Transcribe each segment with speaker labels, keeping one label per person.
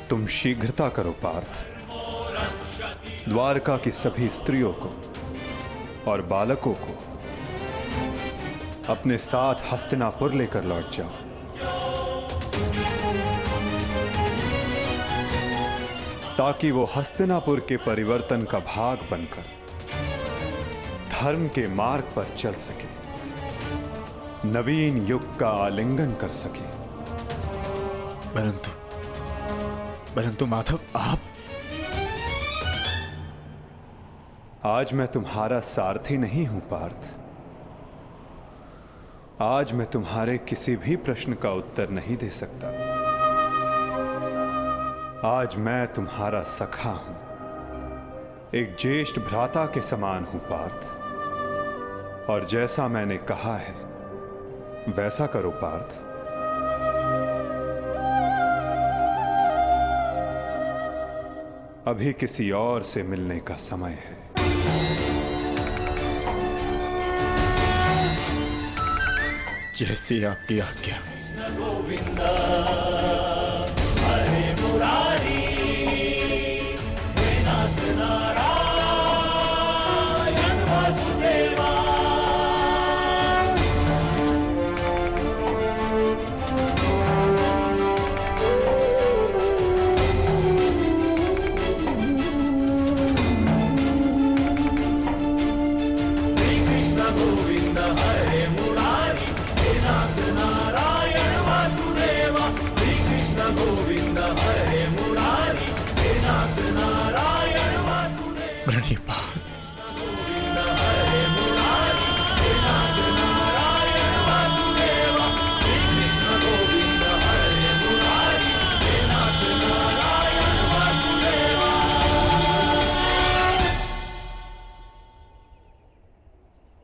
Speaker 1: तुम शीघ्रता करो पार्थ, द्वारका की सभी स्त्रियों को और बालकों को अपने साथ हस्तिनापुर लेकर लौट जाओ। ताकि वो हस्तिनापुर के परिवर्तन का भाग बनकर धर्म के मार्ग पर चल सके, नवीन युग का आलिंगन कर सके।
Speaker 2: परंतु माधव, आप
Speaker 1: आज मैं तुम्हारा सारथी नहीं हूं पार्थ। आज मैं तुम्हारे किसी भी प्रश्न का उत्तर नहीं दे सकता। आज मैं तुम्हारा सखा हूं, एक ज्येष्ठ भ्राता के समान हूं पार्थ। और जैसा मैंने कहा है वैसा करो पार्थ। अभी किसी और से मिलने का समय है।
Speaker 2: जैसी आपकी आज्ञा।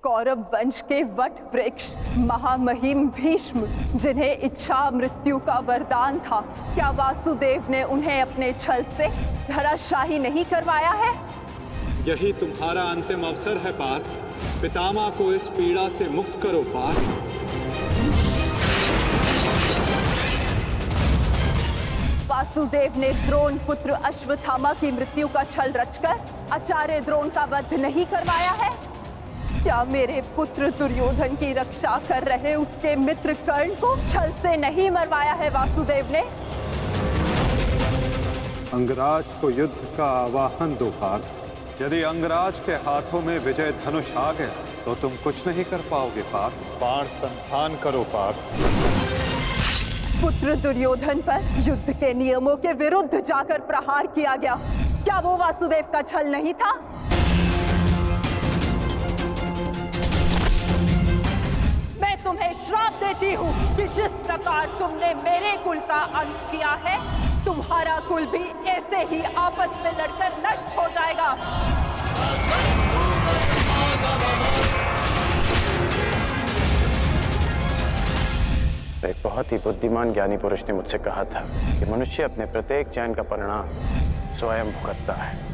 Speaker 3: कौरव वंश के वट वृक्ष महामहिम भीष्म, जिन्हें इच्छा मृत्यु का वरदान था, क्या वासुदेव ने उन्हें अपने छल से धराशाही नहीं करवाया है?
Speaker 1: यही तुम्हारा अंतिम अवसर है पार्थ। पितामह को इस पीड़ा से मुक्त करो पार्थ।
Speaker 3: वासुदेव ने द्रोण पुत्र अश्वत्थामा की मृत्यु का छल रचकर आचार्य द्रोण का वध नहीं करवाया है? क्या मेरे पुत्र दुर्योधन की रक्षा कर रहे उसके मित्र कर्ण को छल से नहीं मरवाया है वासुदेव ने?
Speaker 1: अंगराज को युद्ध का आवाहन दो पार्थ। यदि अंगराज के हाथों में विजय धनुष आ गया तो तुम कुछ नहीं कर पाओगे पार्थ। बाण संधान करो पार्थ।
Speaker 3: पुत्र दुर्योधन पर युद्ध के नियमों के विरुद्ध जाकर प्रहार किया गया, क्या वो वासुदेव का छल नहीं था? मैं तुम्हें श्राप देती हूँ कि जिस प्रकार तुमने मेरे कुल का अंत किया है, तुम्हारा कुल भी ऐसे ही आपस में लड़कर नष्ट हो जाएगा।
Speaker 4: एक बहुत ही बुद्धिमान ज्ञानी पुरुष ने मुझसे कहा था कि मनुष्य अपने प्रत्येक चयन का परिणाम स्वयं भुगतता है।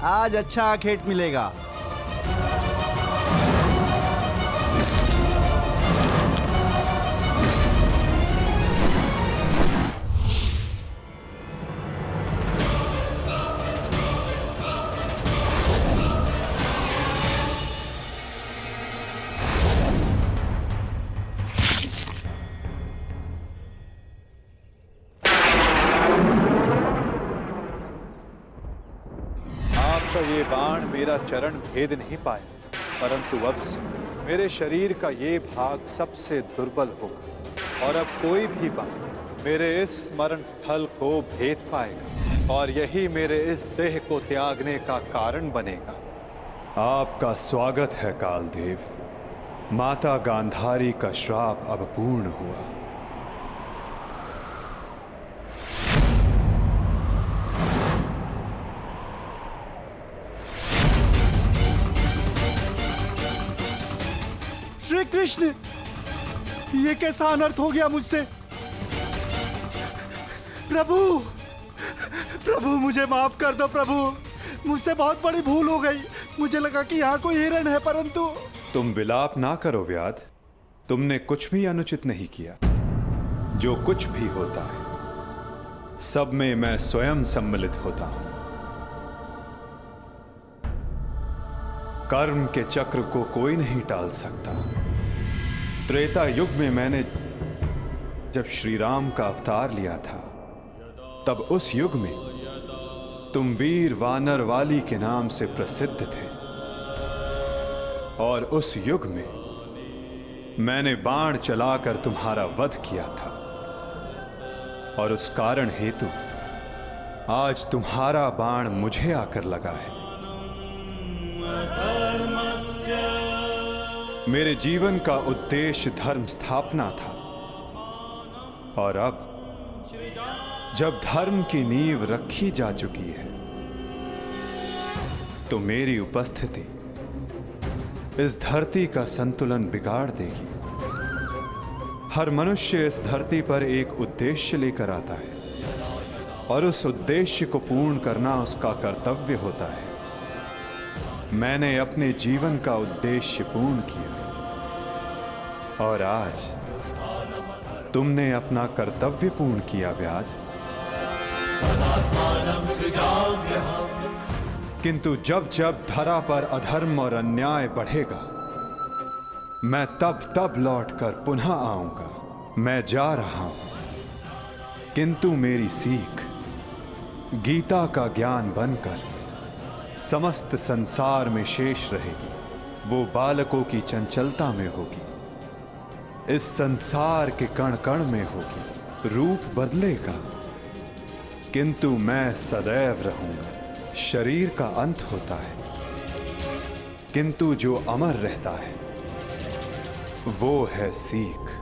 Speaker 5: आज अच्छा खेत मिलेगा।
Speaker 1: ये बाण मेरा चरण भेद नहीं पाया, परंतु अब से मेरे शरीर का ये भाग सबसे दुर्बल होगा और अब कोई भी बाण मेरे इस स्मरण स्थल को भेद पाएगा और यही मेरे इस देह को त्यागने का कारण बनेगा। आपका स्वागत है कालदेव। माता गांधारी का श्राप अब पूर्ण हुआ।
Speaker 5: श्री कृष्ण, ये कैसा अनर्थ हो गया मुझसे? प्रभु, प्रभु मुझे माफ कर दो प्रभु, मुझसे बहुत बड़ी भूल हो गई। मुझे लगा कि यहाँ कोई हिरण है, परंतु।
Speaker 1: तुम विलाप ना करो व्याध, तुमने कुछ भी अनुचित नहीं किया। जो कुछ भी होता है सब में मैं स्वयं सम्मिलित होता हूं। कर्म के चक्र को कोई नहीं टाल सकता। त्रेता युग में मैंने जब श्री राम का अवतार लिया था, तब उस युग में तुम वीर वानर वाली के नाम से प्रसिद्ध थे। और उस युग में मैंने बाण चलाकर तुम्हारा वध किया था, और उस कारण हेतु आज तुम्हारा बाण मुझे आकर लगा है। मेरे जीवन का उद्देश्य धर्म स्थापना था, और अब जब धर्म की नींव रखी जा चुकी है, तो मेरी उपस्थिति इस धरती का संतुलन बिगाड़ देगी। हर मनुष्य इस धरती पर एक उद्देश्य लेकर आता है, और उस उद्देश्य को पूर्ण करना उसका कर्तव्य होता है। मैंने अपने जीवन का उद्देश्य पूर्ण किया, और आज तुमने अपना कर्तव्य पूर्ण किया व्याध। किंतु जब जब धरा पर अधर्म और अन्याय बढ़ेगा, मैं तब तब लौटकर पुनः आऊंगा। मैं जा रहा हूं, किंतु मेरी सीख गीता का ज्ञान बनकर समस्त संसार में शेष रहेगी। वो बालकों की चंचलता में होगी, इस संसार के कण कण में होगी। रूप बदलेगा, किंतु मैं सदैव रहूंगा। शरीर का अंत होता है, किंतु जो अमर रहता है वो है सीख।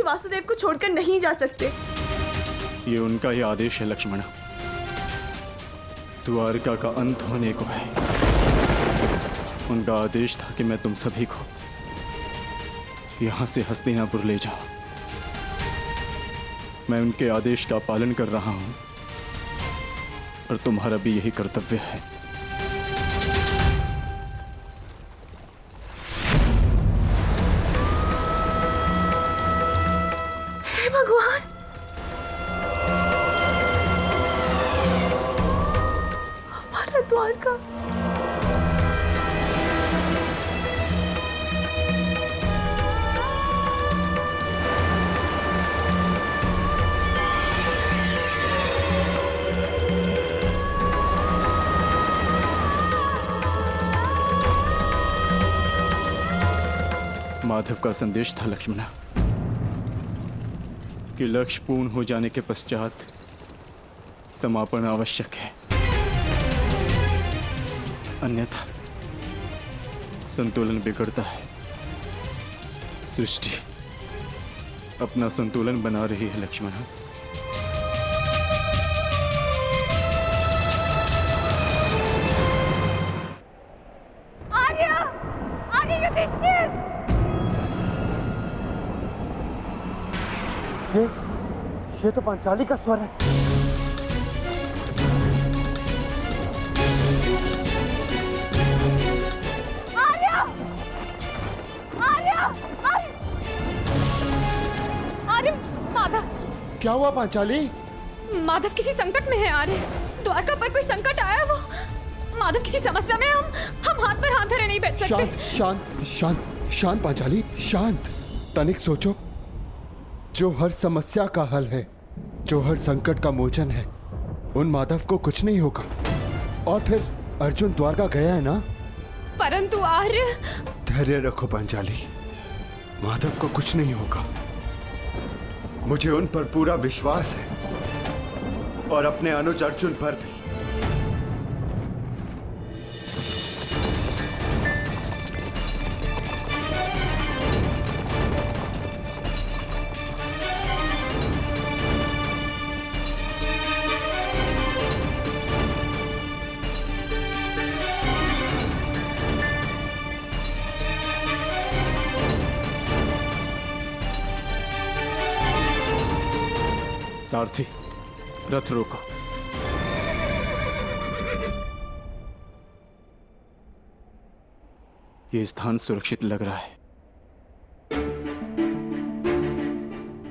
Speaker 6: वासुदेव को छोड़कर नहीं जा सकते।
Speaker 2: ये उनका ही आदेश है लक्ष्मणा। द्वारका का अंत होने को है। उनका आदेश था कि मैं तुम सभी को यहां से हस्तिनापुर ले जाऊं। मैं उनके आदेश का पालन कर रहा हूं और तुम्हारा भी यही कर्तव्य है।
Speaker 6: हे भगवान, हमारा द्वारका।
Speaker 2: माधव का संदेश था लक्ष्मणा कि लक्ष्य पूर्ण हो जाने के पश्चात समापन आवश्यक है, अन्यथा संतुलन बिगड़ता है। सृष्टि अपना संतुलन बना रही है लक्ष्मणा।
Speaker 6: आर्य, आर्य युधिष्ठिर।
Speaker 5: ये तो पांचाली का स्वर है।
Speaker 6: आर्य, आर्य, आर्य, आर्य, माधव।
Speaker 5: क्या हुआ पांचाली?
Speaker 6: माधव किसी संकट में है आर्य। द्वारका पर कोई संकट आया वो। माधव किसी समस्या में। हम हाथ पर हाथ धरे नहीं बैठ सकते।
Speaker 7: शांत शांत शांत शांत पांचाली, शांत। तनिक सोचो, जो हर समस्या का हल है, जो हर संकट का मोचन है, उन माधव को कुछ नहीं होगा। और फिर अर्जुन द्वारका गया है ना।
Speaker 6: परंतु आर्य।
Speaker 7: धैर्य रखो पांचाली, माधव को कुछ नहीं होगा। मुझे उन पर पूरा विश्वास है और अपने अनुज अर्जुन पर भी।
Speaker 2: सारथी, रथ रोको। ये स्थान सुरक्षित लग रहा है।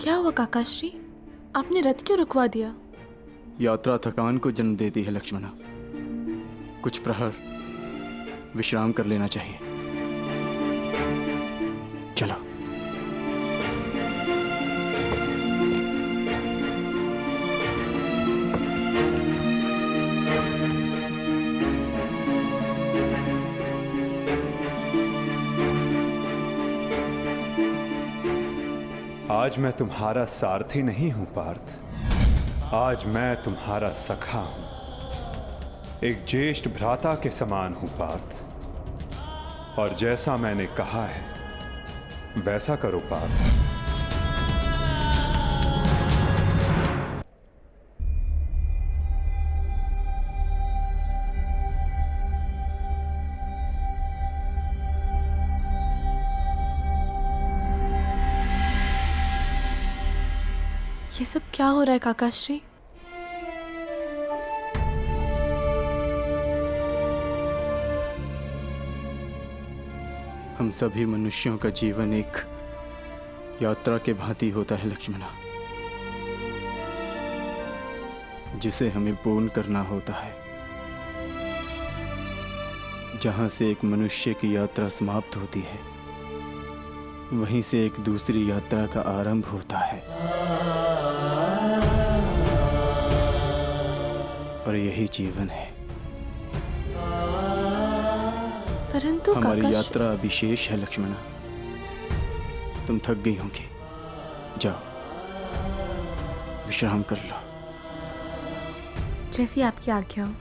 Speaker 6: क्या हुआ काकाश्री? आपने रथ क्यों रुकवा दिया?
Speaker 2: यात्रा थकान को जन्म देती है लक्ष्मणा। कुछ प्रहर विश्राम कर लेना चाहिए। चलो।
Speaker 1: आज मैं तुम्हारा सारथी नहीं हूं पार्थ, आज मैं तुम्हारा सखा हूं। एक ज्येष्ठ भ्राता के समान हूं पार्थ, और जैसा मैंने कहा है वैसा करो पार्थ।
Speaker 6: ये सब क्या हो रहा है काकाश्री?
Speaker 2: हम सभी मनुष्यों का जीवन एक यात्रा के भांति होता है लक्ष्मणा, जिसे हमें पूर्ण करना होता है। जहां से एक मनुष्य की यात्रा समाप्त होती है, वहीं से एक दूसरी यात्रा का आरंभ होता है। और यही जीवन है।
Speaker 6: परंतु
Speaker 2: हमारी यात्रा विशेष है लक्ष्मणा। तुम थक गई होंगी, जाओ विश्राम कर लो।
Speaker 6: जैसी आपकी आज्ञा हो।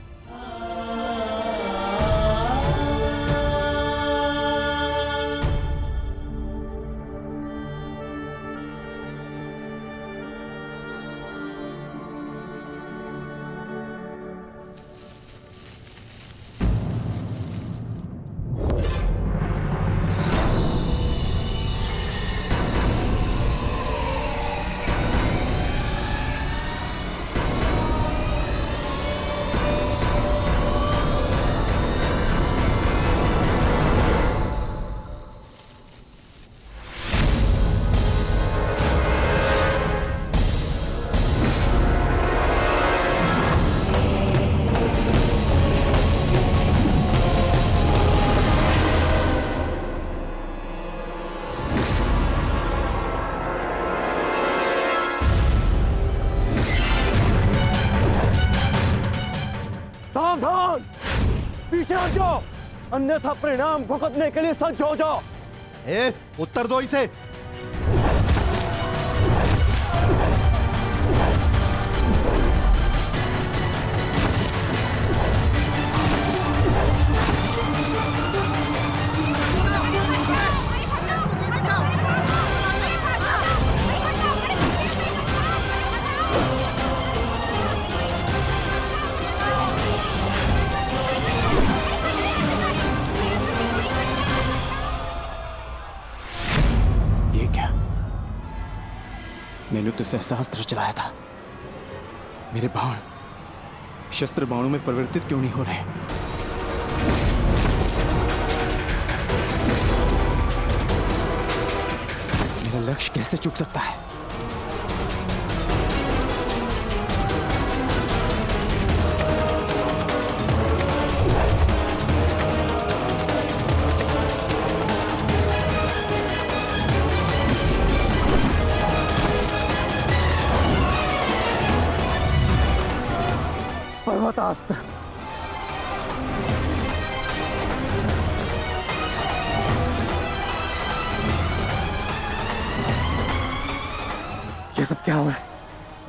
Speaker 8: पीछे हट जाओ, अन्यथा परिणाम भुगतने के लिए सज्ज हो जाओ।
Speaker 5: ए, उत्तर दो इसे।
Speaker 2: मैंने तो सहस्त्र चलाया था, मेरे बाण शस्त्र बाणों में परिवर्तित क्यों नहीं हो रहे? मेरा लक्ष्य कैसे चूक सकता है?
Speaker 8: पर्वतास्त्र। ये सब क्या हो रहा है?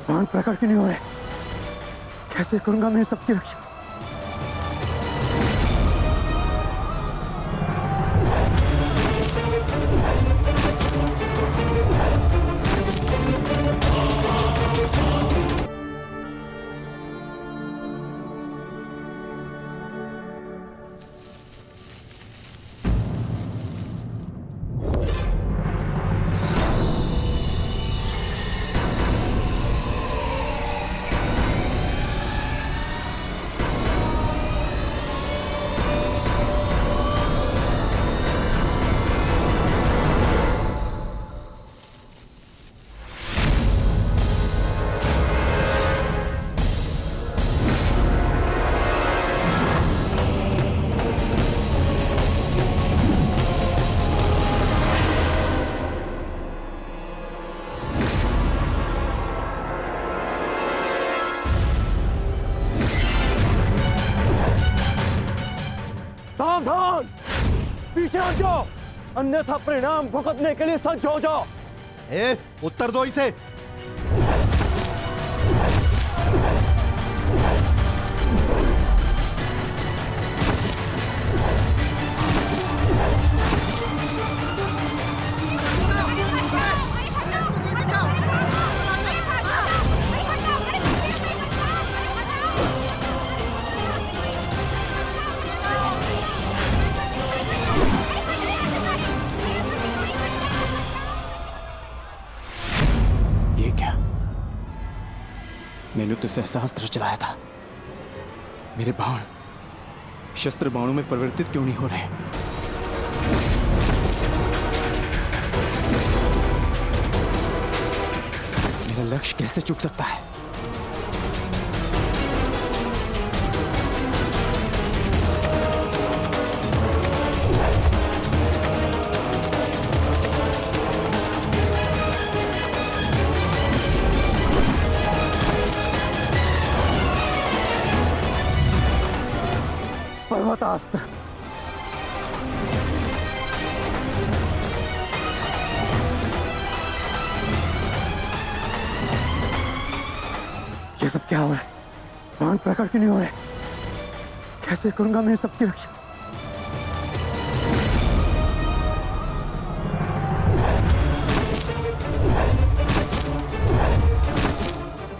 Speaker 8: बाण प्रकट क्यों नहीं हो रहे? कैसे करूंगा मैं सबकी रक्षा? सावधान, पीछे हट जाओ, अन्यथा परिणाम भुगतने के लिए सज्ज हो जाओ।
Speaker 5: ए, उत्तर दो इसे।
Speaker 2: मैंने तो सहस्त्र चलाया था, मेरे बाण शस्त्र बाणों में परिवर्तित क्यों नहीं हो रहे? मेरा लक्ष्य कैसे चूक सकता है?
Speaker 8: पर्वतास्त्र। ये सब क्या हो रहा है? बाण प्रकट क्यों नहीं हो रहे? कैसे करूंगा मैं सबकी रक्षा?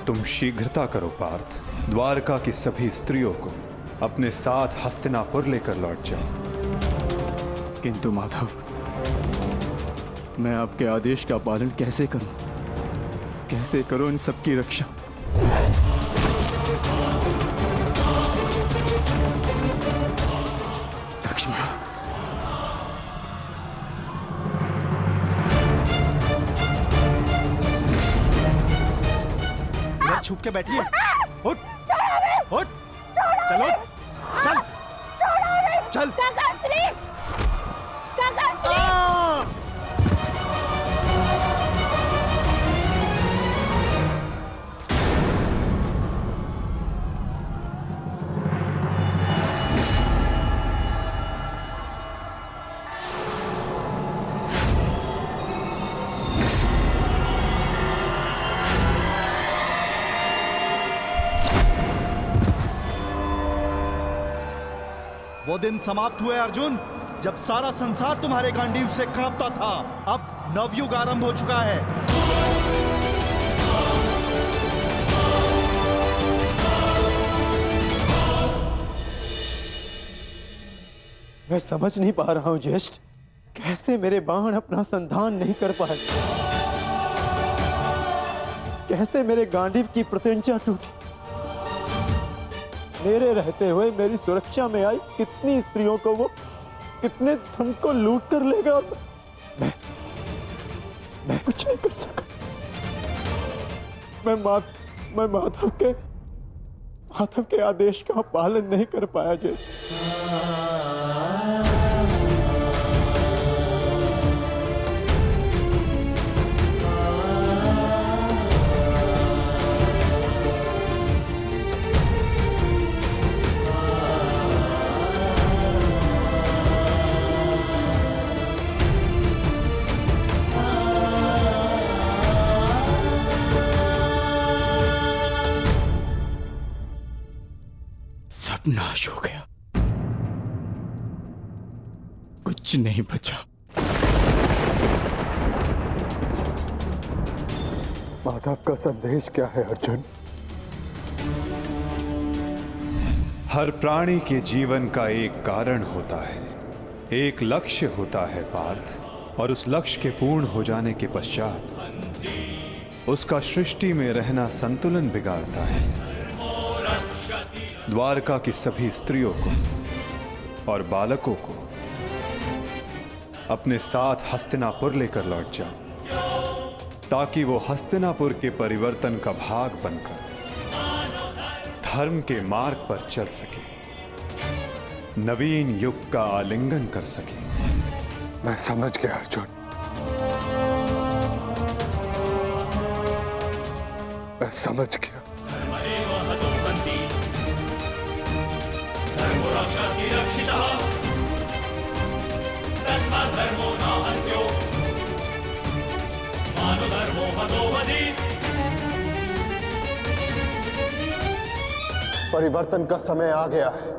Speaker 1: तुम शीघ्रता करो पार्थ, द्वारका की सभी स्त्रियों को अपने साथ हस्तिनापुर लेकर लौट जाओ।
Speaker 2: किंतु माधव, मैं आपके आदेश का पालन कैसे करूं? कैसे करूं इन सबकी रक्षा? लक्ष्मण,
Speaker 5: इधर छुप के बैठिए। उठ, उठ, चलो, चल, चल। वो दिन समाप्त हुए अर्जुन, जब सारा संसार तुम्हारे गांडीव से कांपता था। अब नवयुग आरंभ हो चुका है।
Speaker 8: मैं समझ नहीं पा रहा हूं ज्येष्ठ, कैसे मेरे बाण अपना संधान नहीं कर पाए, कैसे मेरे गांडीव की प्रत्यंचा टूटी। मेरे रहते हुए मेरी सुरक्षा में आई कितनी स्त्रियों को वो कितने धन को लूट कर ले गया। मैं कुछ नहीं कर सका। मैं माधव के आदेश का पालन नहीं कर पाया जैसे।
Speaker 2: सब नाश हो गया, कुछ नहीं बचा।
Speaker 7: माधव का संदेश क्या है अर्जुन?
Speaker 1: हर प्राणी के जीवन का एक कारण होता है, एक लक्ष्य होता है पार्थ, और उस लक्ष्य के पूर्ण हो जाने के पश्चात उसका सृष्टि में रहना संतुलन बिगाड़ता है। द्वारका की सभी स्त्रियों को और बालकों को अपने साथ हस्तिनापुर लेकर लौट जाओ, ताकि वो हस्तिनापुर के परिवर्तन का भाग बनकर धर्म के मार्ग पर चल सके, नवीन युग का आलिंगन कर सके।
Speaker 7: मैं समझ गया अर्जुन, मैं समझ गया। परिवर्तन का समय आ गया है।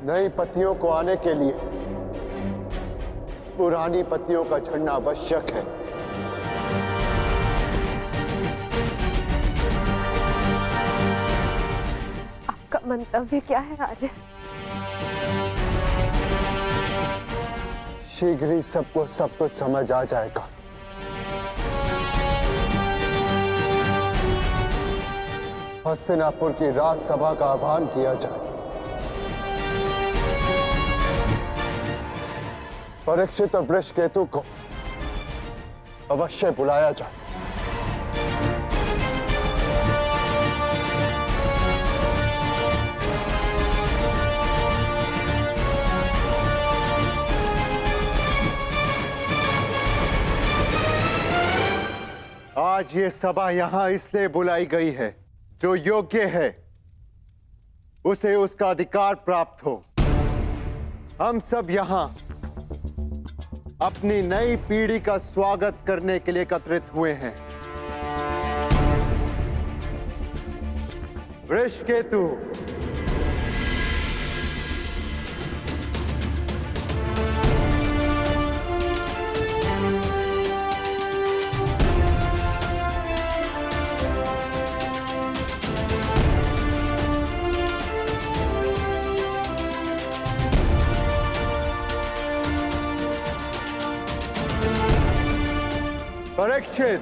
Speaker 7: नई पत्तियों को आने के लिए पुरानी पत्तियों का झड़ना आवश्यक है।
Speaker 6: आपका मंतव्य क्या है आर्य?
Speaker 7: शीघ्र ही सबको सब कुछ समझ आ जाएगा। हस्तिनापुर की राजसभा का आह्वान किया जाए, परीक्षित और वृषकेतु को अवश्य बुलाया जाए। आज ये सभा यहां इसलिए बुलाई गई है, जो योग्य है उसे उसका अधिकार प्राप्त हो। हम सब यहां अपनी नई पीढ़ी का स्वागत करने के लिए एकत्रित हुए हैं। वृषकेतु, परीक्षित,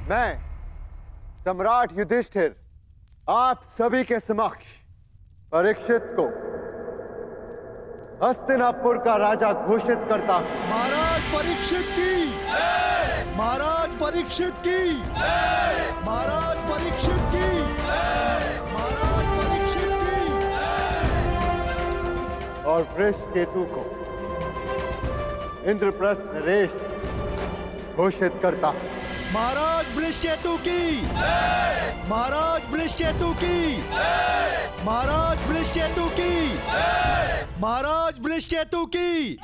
Speaker 7: मैं सम्राट युधिष्ठिर आप सभी के समक्ष परीक्षित को हस्तिनापुर का राजा घोषित करता हूं।
Speaker 5: महाराज परीक्षित की, महाराज परीक्षित की, महाराज परीक्षित की, महाराज परीक्षित की।
Speaker 7: और वृषकेतु को इंद्रप्रस्थ नरेश घोषित करता हूं।
Speaker 5: महाराज वृषकेतु की, महाराज वृषकेतु की, महाराज वृषकेतु की, महाराज वृषकेतु की।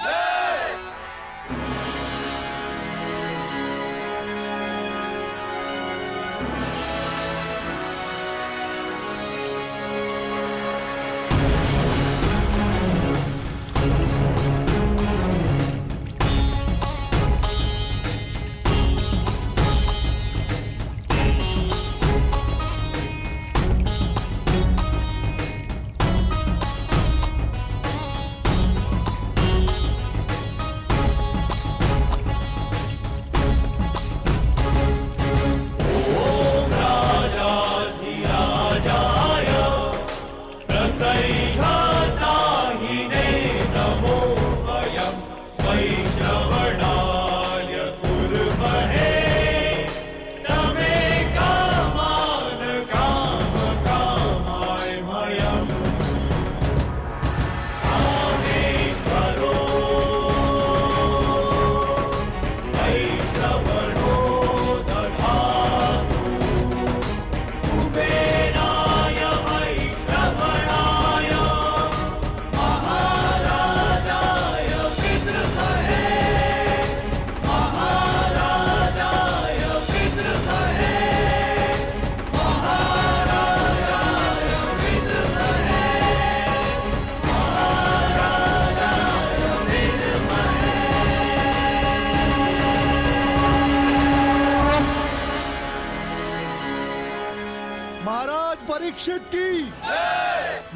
Speaker 5: परीक्षित की,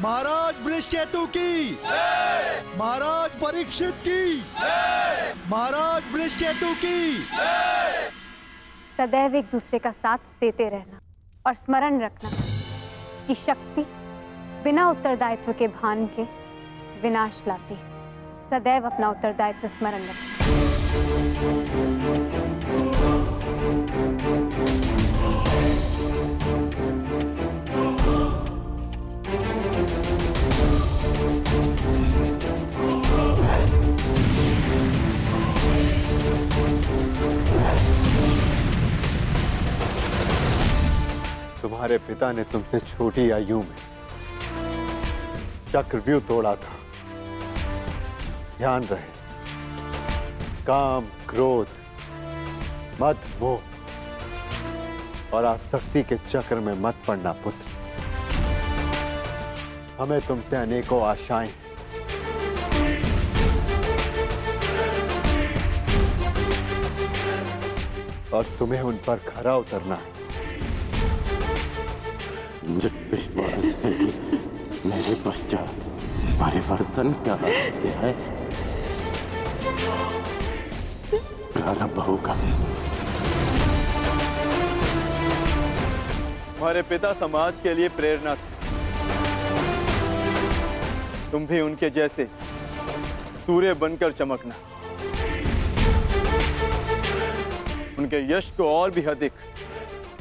Speaker 5: महाराज वृषकेतु की, महाराज परीक्षित की, महाराज वृषकेतु की।
Speaker 9: सदैव एक दूसरे का साथ देते रहना और स्मरण रखना कि शक्ति बिना उत्तरदायित्व के भान के विनाश लाती है। सदैव अपना उत्तरदायित्व स्मरण रखना।
Speaker 7: तुम्हारे पिता ने तुमसे छोटी आयु में चक्रव्यूह तोड़ा था। ध्यान रहे, काम, क्रोध, मद, मोह और आसक्ति के चक्र में मत पड़ना पुत्र। हमें तुमसे अनेकों आशाएं हैं। और तुम्हें उन पर खरा उतरना है।
Speaker 4: मुझे विश्वास है कि मेरे पश्चात परिवर्तन का अध्याय प्रारंभ होगा।
Speaker 2: हमारे पिता समाज के लिए प्रेरणा थे। तुम भी उनके जैसे सूर्य बनकर चमकना, उनके यश को और भी अधिक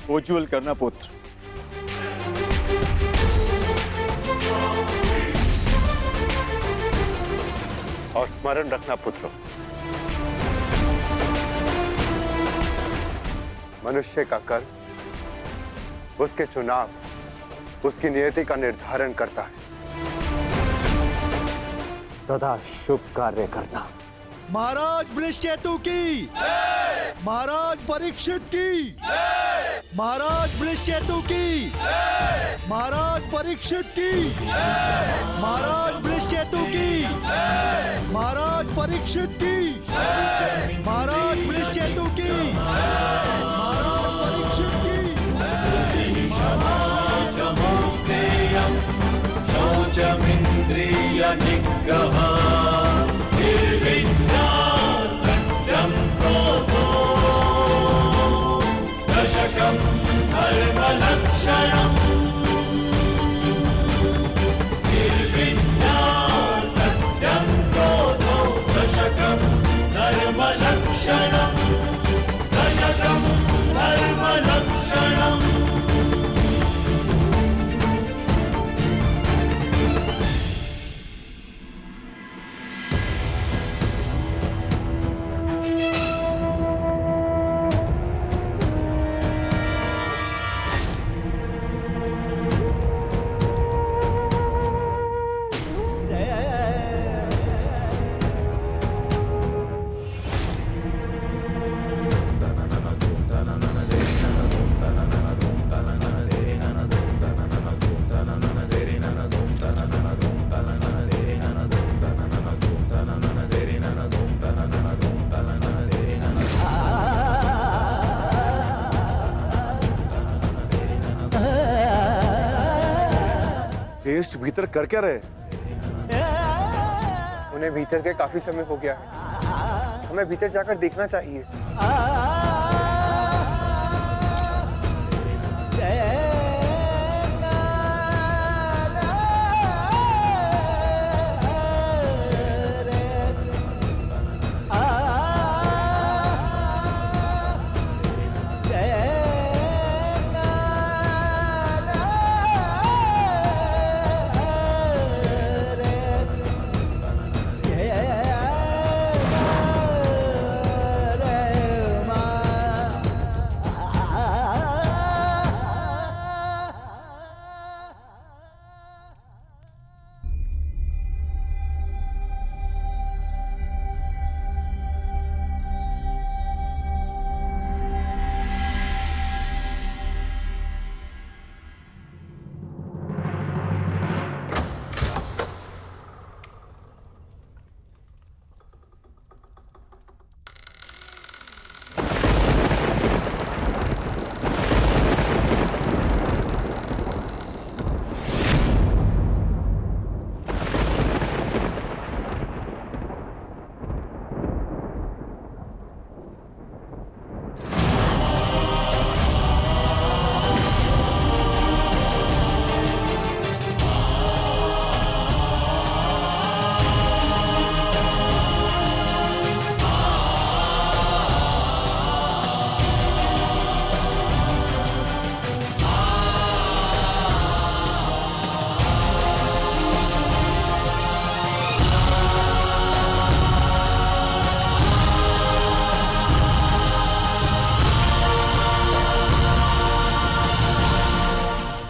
Speaker 2: उज्ज्वल करना पुत्र।
Speaker 7: और स्मरण रखना पुत्र, मनुष्य का कर्म उसके चुनाव, उसकी नियति का निर्धारण करता है। सदा शुभ कार्य करना।
Speaker 5: महाराज वृषकेतु की, महाराज परीक्षित की, महाराज वृषकेतु की, महाराज परीक्षित की, महाराज वृषकेतु की, महाराज परीक्षित की, महाराज वृषकेतु की, महाराज परीक्षित की।
Speaker 10: शौचमिन्द्रिय निग्रह निर्विद्या सत्यं क्रोधो दशकं धर्मलक्षणम्। निर्विद्या सत्यं क्रोधो दशकं धर्मलक्षणम्। दशकं धर्मलक्षणम्।
Speaker 11: ज्येष्ठ भीतर कर क्या रहे?
Speaker 12: उन्हें भीतर के काफी समय हो गया है, हमें भीतर जाकर देखना चाहिए।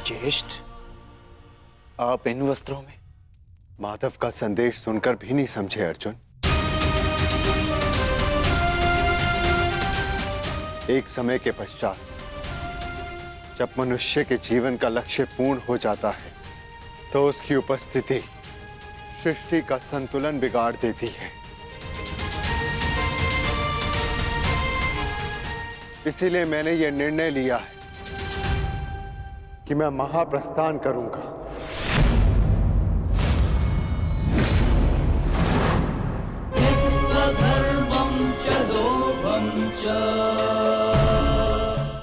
Speaker 7: ज्येष्ठ, आप इन वस्त्रों में? माधव का संदेश सुनकर भी नहीं समझे अर्जुन। एक समय के पश्चात जब मनुष्य के जीवन का लक्ष्य पूर्ण हो जाता है तो उसकी उपस्थिति सृष्टि का संतुलन बिगाड़ देती है। इसीलिए मैंने यह निर्णय लिया है कि मैं महाप्रस्थान करूंगा।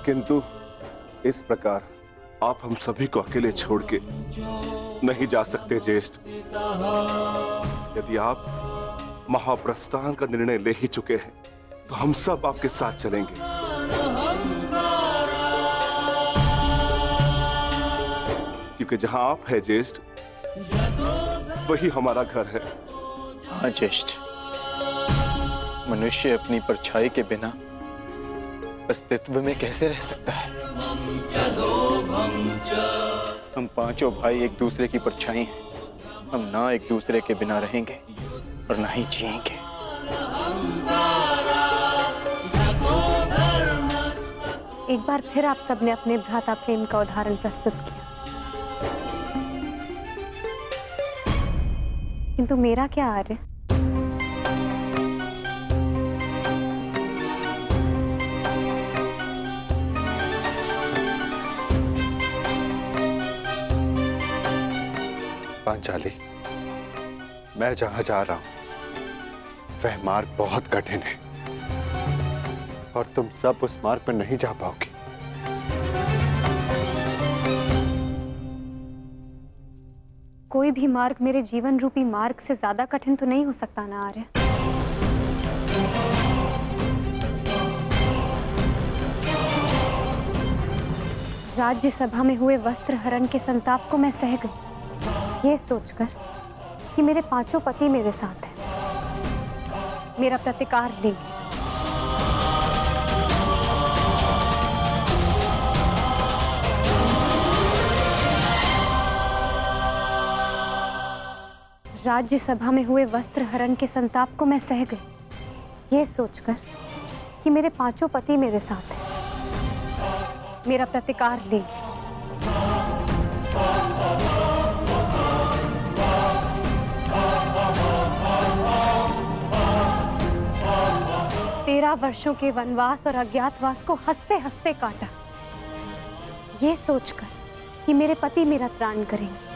Speaker 11: किंतु इस प्रकार आप हम सभी को अकेले छोड़ के नहीं जा सकते ज्येष्ठ। यदि आप महाप्रस्थान का निर्णय ले ही चुके हैं तो हम सब आपके साथ चलेंगे। क्योंकि जहां आप है ज्येष्ठ, वही हमारा घर है।
Speaker 4: हाँ ज्येष्ठ, मनुष्य अपनी परछाई के बिना अस्तित्व में कैसे रह सकता है? हम पांचों भाई एक दूसरे की परछाई हैं। हम ना एक दूसरे के बिना रहेंगे और ना ही जिएंगे।
Speaker 9: एक बार फिर आप सबने अपने भ्राता प्रेम का उदाहरण प्रस्तुत किया, किंतु मेरा क्या आर्य?
Speaker 7: पांचाली, मैं जहां जा रहा हूं वह मार्ग बहुत कठिन है और तुम सब उस मार्ग पर नहीं जा पाओगी।
Speaker 9: कोई भी मार्ग मेरे जीवन रूपी मार्ग से ज्यादा कठिन तो नहीं हो सकता ना आर्य? राज्यसभा में हुए वस्त्र हरण के संताप को मैं सह गई, ये सोचकर कि मेरे पांचों पति मेरे साथ हैं, मेरा प्रतिकार लेंगे। राज्यसभा में हुए वस्त्र हरण के संताप को मैं सह गई, ये सोचकर कि मेरे पांचों पति मेरे साथ हैं, मेरा प्रतिकार लेंगे। 13 वर्षों के वनवास और अज्ञातवास को हंसते हंसते काटा, ये सोचकर कि मेरे पति मेरा त्राण करेंगे।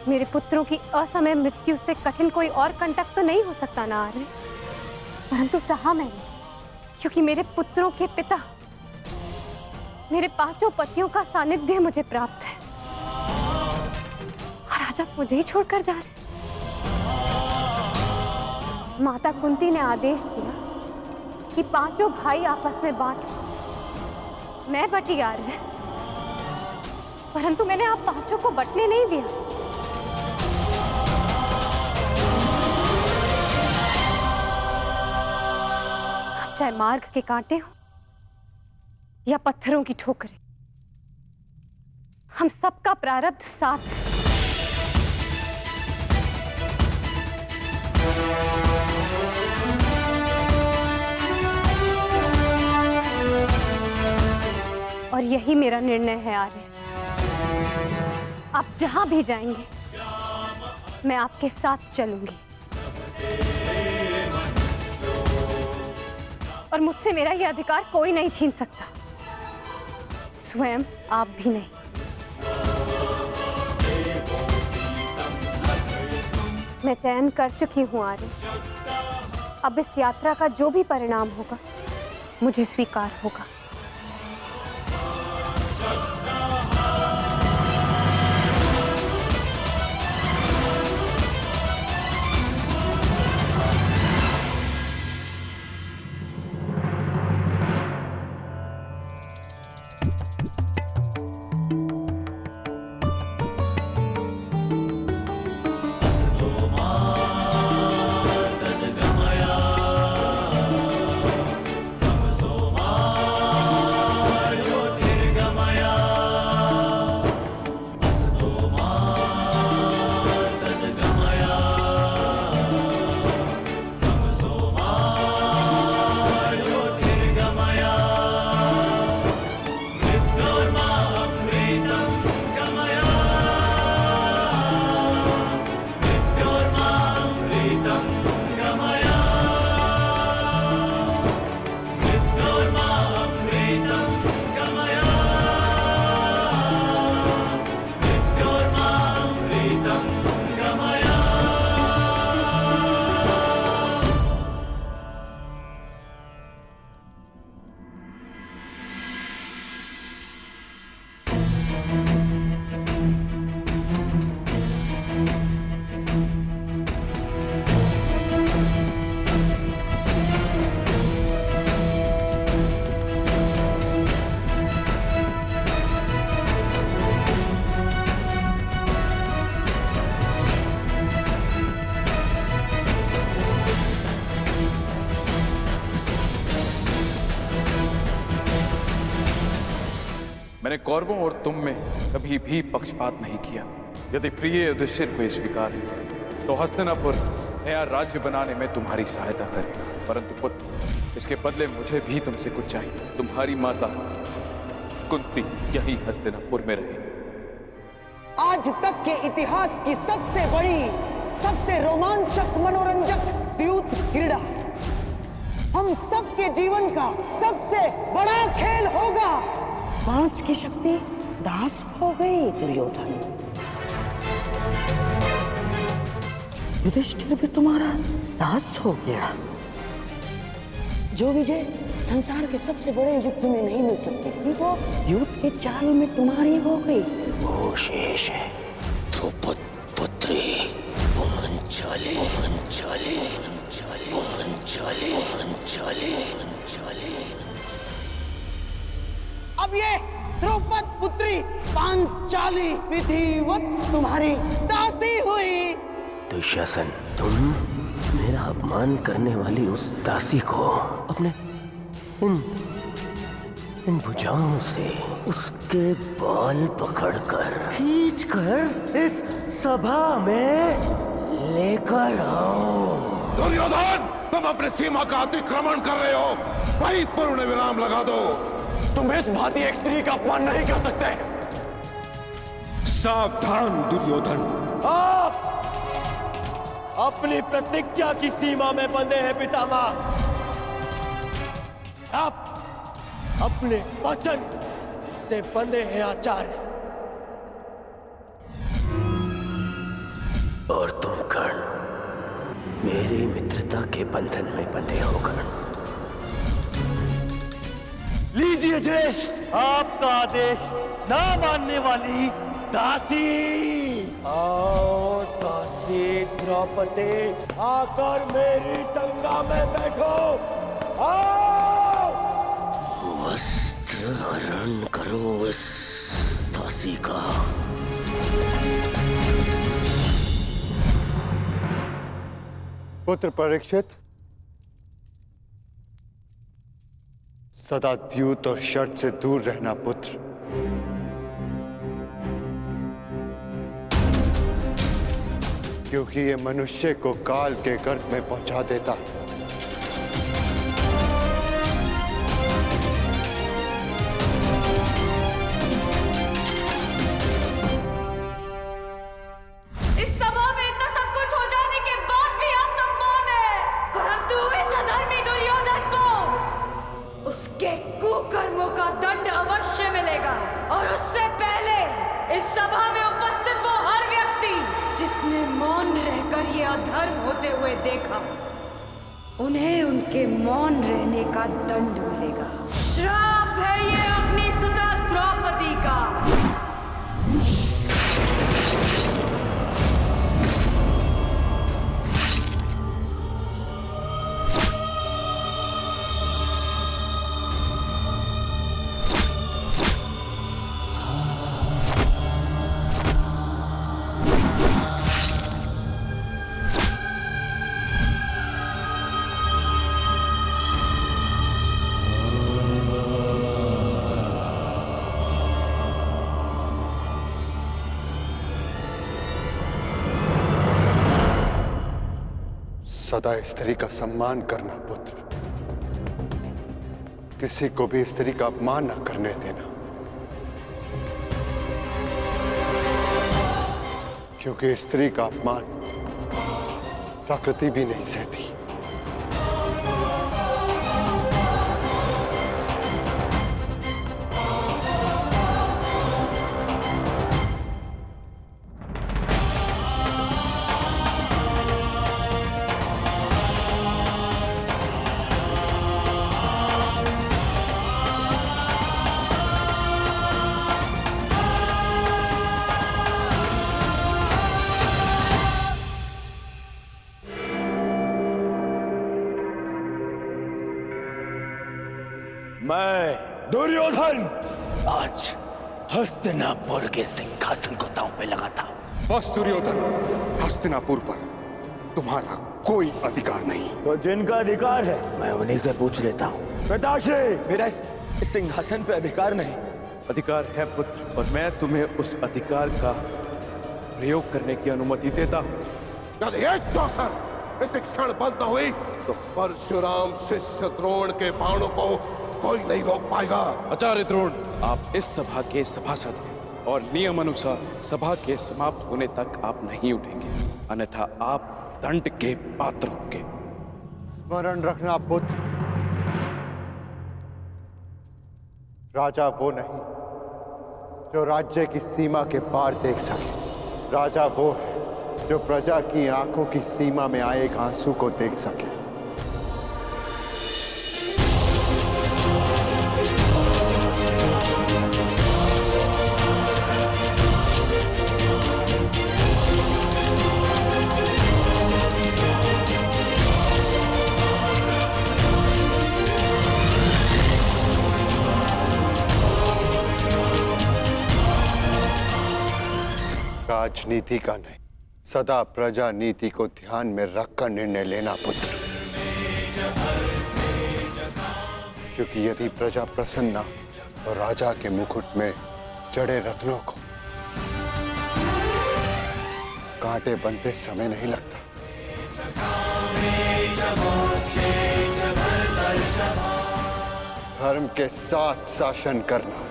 Speaker 9: मेरे पुत्रों की असमय मृत्यु से कठिन कोई और कंटक तो नहीं हो सकता ना आर्य, परंतु सहा मैंने, क्योंकि मेरे पुत्रों के पिता, मेरे 5 पतियों का सानिध्य मुझे प्राप्त है, और आज आप मुझे ही छोड़कर जा रहे। माता कुंती ने आदेश दिया कि 5 भाई आपस में बांट। मैं बटी आर्य, परंतु मैंने आप 5 को बटने नहीं दिया। अब चाहे मार्ग के कांटे हो या पत्थरों की ठोकरें, हम सबका प्रारब्ध साथ है। और यही मेरा निर्णय है आर्य। आप जहां भी जाएंगे, मैं आपके साथ चलूंगी, और मुझसे मेरा यह अधिकार कोई नहीं छीन सकता, स्वयं आप भी नहीं। मैं चयन कर चुकी हूं आर्य। अब इस यात्रा का जो भी परिणाम होगा, मुझे स्वीकार होगा।
Speaker 13: मैंने कौरवों और तुम में कभी भी पक्षपात नहीं किया। यदि प्रिय युधिष्ठिर को स्वीकार है तो हस्तिनापुर नया राज्य बनाने में तुम्हारी सहायता करे, परंतु पुत्र, इसके बदले मुझे भी तुमसे कुछ चाहिए। तुम्हारी माता कुंती यही हस्तिनापुर में रहे।
Speaker 14: आज तक के इतिहास की सबसे बड़ी, सबसे रोमांचक, मनोरंजक द्यूत क्रीड़ा हम सबके जीवन का सबसे बड़ा खेल होगा। 5 की शक्ति दास हो गई दुर्योधन। युधिष्ठिर भी तुम्हारा दास हो गया। जो विजय संसार के सबसे बड़े युद्ध में नहीं मिल सकती थी, वो युद्ध के चाल में तुम्हारी हो गई। वो शेष है द्रौपद पुत्री पांचाली। पांचाली पांचाली पांचाली पांचाली। अब ये द्रौपद पुत्री पांचाली विधिवत तुम्हारी दासी हुई।
Speaker 15: दुशासन, तुम मेरा अपमान करने वाली उस दासी को अपने इन भुजाओं से उसके बाल पकड़कर खींचकर इस सभा में लेकर आओ।
Speaker 11: दुर्योधन, तुम अपने सीमा का अतिक्रमण कर रहे हो। वहीं पूर्ण विराम लगा दो।
Speaker 8: तुम इस भांति एक स्त्री का अपमान नहीं कर सकते।
Speaker 11: सावधान दुर्योधन।
Speaker 8: आप अपनी प्रतिज्ञा की सीमा में बंधे हैं पितामह। आप अपने वचन से बंधे हैं आचार्य।
Speaker 15: और तुम कर्ण मेरी मित्रता के बंधन में बंधे हो कर्ण।
Speaker 10: लीजिए ज्येष्ठ, आपका आदेश ना मानने वाली दासी। आओ दासी द्रौपदी, आकर मेरी टंगा में बैठो। आओ।
Speaker 15: वस्त्र हरण करो इस दासी का।
Speaker 7: पुत्र परीक्षित, सदा द्यूत और शर्त से दूर रहना पुत्र। क्योंकि ये मनुष्य को काल के गर्त में पहुंचा देता।
Speaker 6: इस सभा में इतना सब कुछ हो जाने के बाद भी आप सब मौन हैं। परंतु इस अधर्मी दुर्योधन को उसके कुकर्मों का दंड अवश्य मिलेगा। और उससे पहले इस सभा में उपस्थित वो हर व्यक्ति जिसने मौन रहकर ये अधर्म होते हुए देखा, उन्हें उनके मौन रहने का दंड मिलेगा। श्राप है ये अपनी सुता द्रौपदी का।
Speaker 7: सदा स्त्री का सम्मान करना पुत्र। किसी को भी स्त्री का अपमान न करने देना, क्योंकि स्त्री का अपमान प्रकृति भी नहीं सहती।
Speaker 10: मैं दुर्योधन आज हस्तिनापुर के सिंहासन को दांव पे लगाता हूं।
Speaker 11: बस दुर्योधन, हस्तिनापुर पर तुम्हारा कोई अधिकार नहीं।
Speaker 10: तो जिनका अधिकार है मैं उन्हीं से पूछ लेता हूँ। पिताश्री,
Speaker 5: मेरा इस सिंहासन पे अधिकार नहीं।
Speaker 2: अधिकार है पुत्र, और मैं तुम्हें उस अधिकार का प्रयोग करने की अनुमति देता हूँ।
Speaker 11: यदि एक अवसर इस क्षण बंद न हुई तो परशुराम शिष्य द्रोण के बाणों को कोई नहीं रोक पाएगा।
Speaker 13: आचार्य द्रोण, आप इस सभा के सभासद हैं और नियम अनुसार सभा के समाप्त होने तक आप नहीं उठेंगे, अन्यथा आप दंड के पात्र होंगे।
Speaker 7: स्मरण रखना पुत्र, राजा वो नहीं जो राज्य की सीमा के पार देख सके। राजा वो है जो प्रजा की आंखों की सीमा में आए एक आंसू को देख सके। राजनीति का नहीं, सदा प्रजा नीति को ध्यान में रखकर निर्णय लेना पुत्र। क्योंकि यदि प्रजा प्रसन्न तो राजा के मुकुट में जड़े रत्नों को कांटे बनते समय नहीं लगता। धर्म के साथ शासन करना।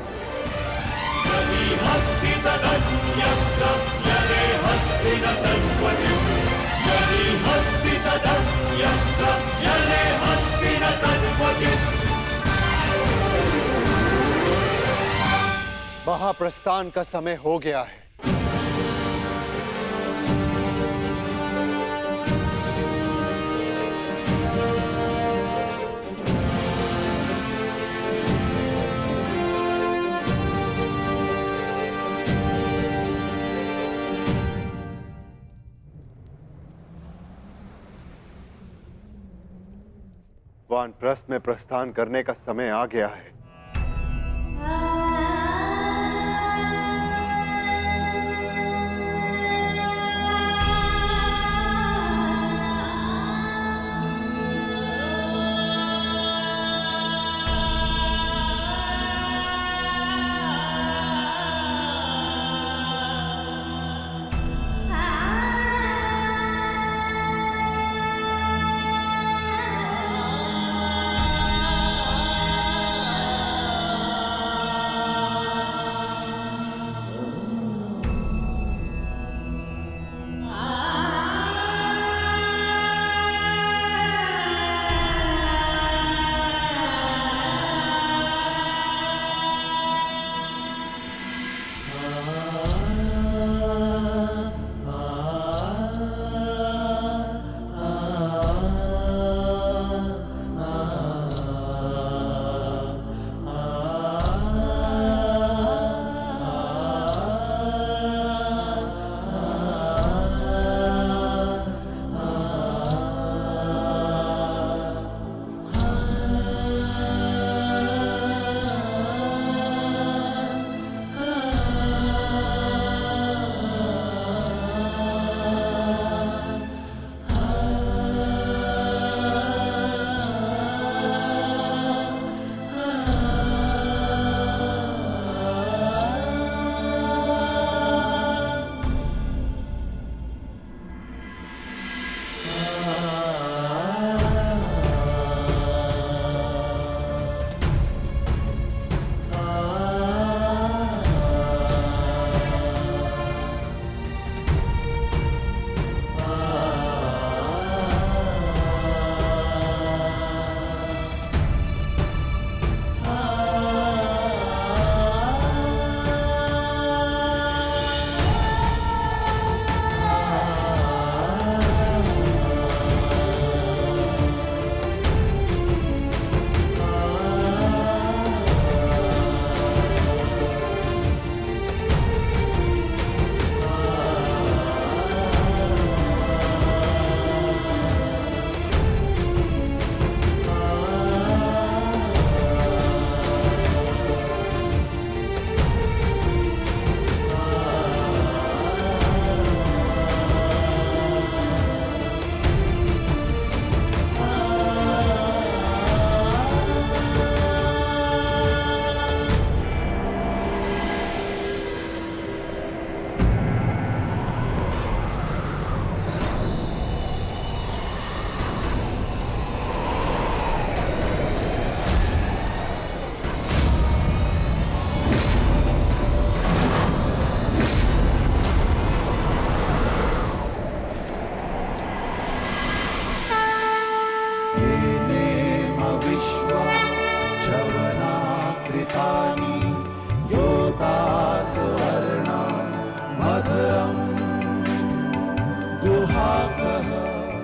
Speaker 7: महाप्रस्थान का समय हो गया है। वानप्रस्थ में प्रस्थान करने का समय आ गया है।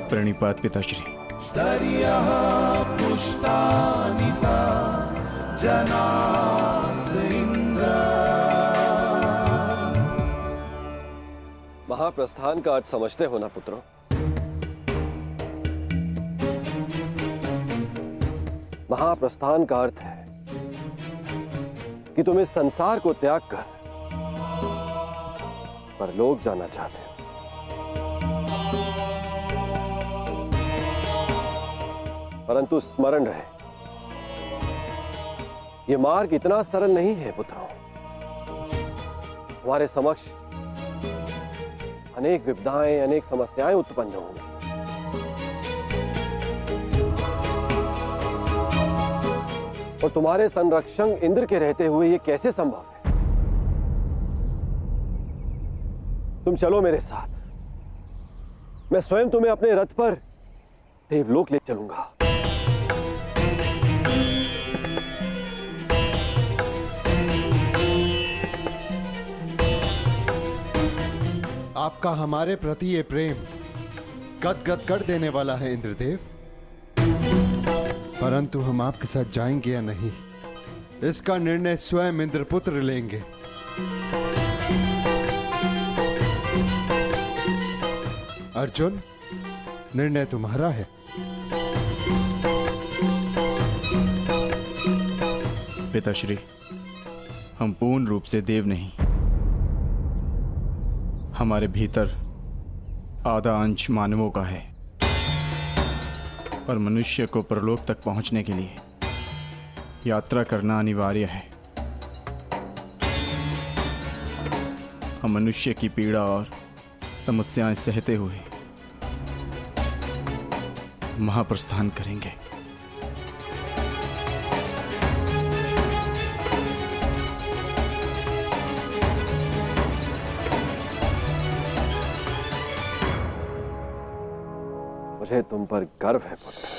Speaker 2: प्रणिपात पिताश्री।
Speaker 16: महाप्रस्थान का अर्थ समझते हो ना पुत्रों? महाप्रस्थान का अर्थ है कि तुम इस संसार को त्याग कर परलोक जाना चाहते हो। परंतु स्मरण रहे, यह मार्ग इतना सरल नहीं है पुत्रों। हमारे समक्ष अनेक विपदाएं, अनेक समस्याएं उत्पन्न होंगी। और तुम्हारे संरक्षक इंद्र के रहते हुए यह कैसे संभव है? तुम चलो मेरे साथ, मैं स्वयं तुम्हें अपने रथ पर देवलोक ले चलूंगा।
Speaker 7: आपका हमारे प्रति ये प्रेम गदगद कर देने वाला है इंद्रदेव, परंतु हम आपके साथ जाएंगे या नहीं, इसका निर्णय स्वयं इंद्रपुत्र लेंगे। अर्जुन, निर्णय तुम्हारा है।
Speaker 2: पिताश्री, हम पूर्ण रूप से देव नहीं। हमारे भीतर आधा अंश मानवों का है, पर मनुष्य को परलोक तक पहुंचने के लिए यात्रा करना अनिवार्य है। हम मनुष्य की पीड़ा और समस्याएं सहते हुए महाप्रस्थान करेंगे।
Speaker 16: मुझे तुम पर गर्व है पुत्र।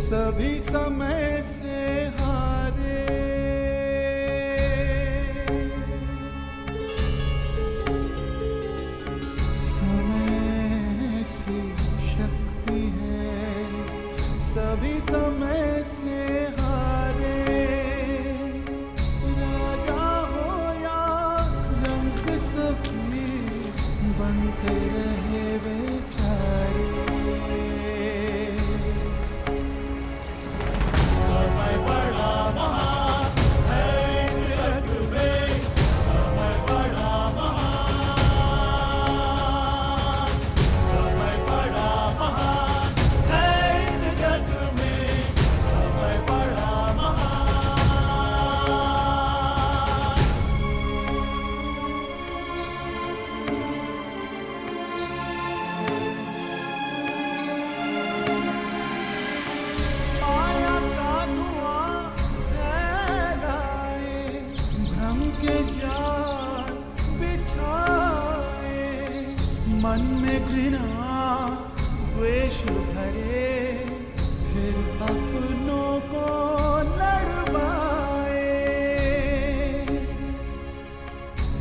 Speaker 5: सभी समय से हारे, समय से शक्ति है, सभी समय से हारे। राजा हो या रंग सभी बनते रहे बेचारे। मन में घृणा द्वेष भरे, फिर अपनों को लड़वाए।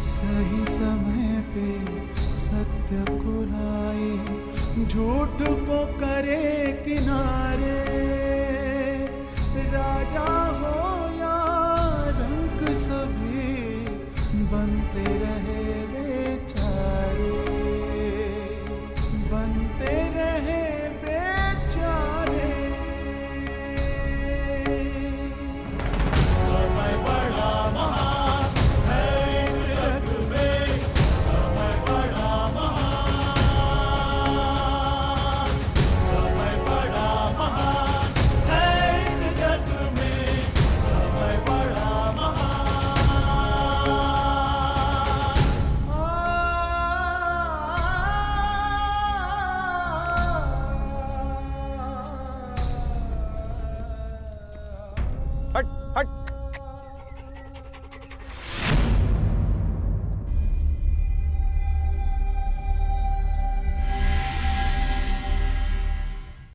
Speaker 5: सही समय पे सत्य को लाए, झूठ को करे किनारे। राजा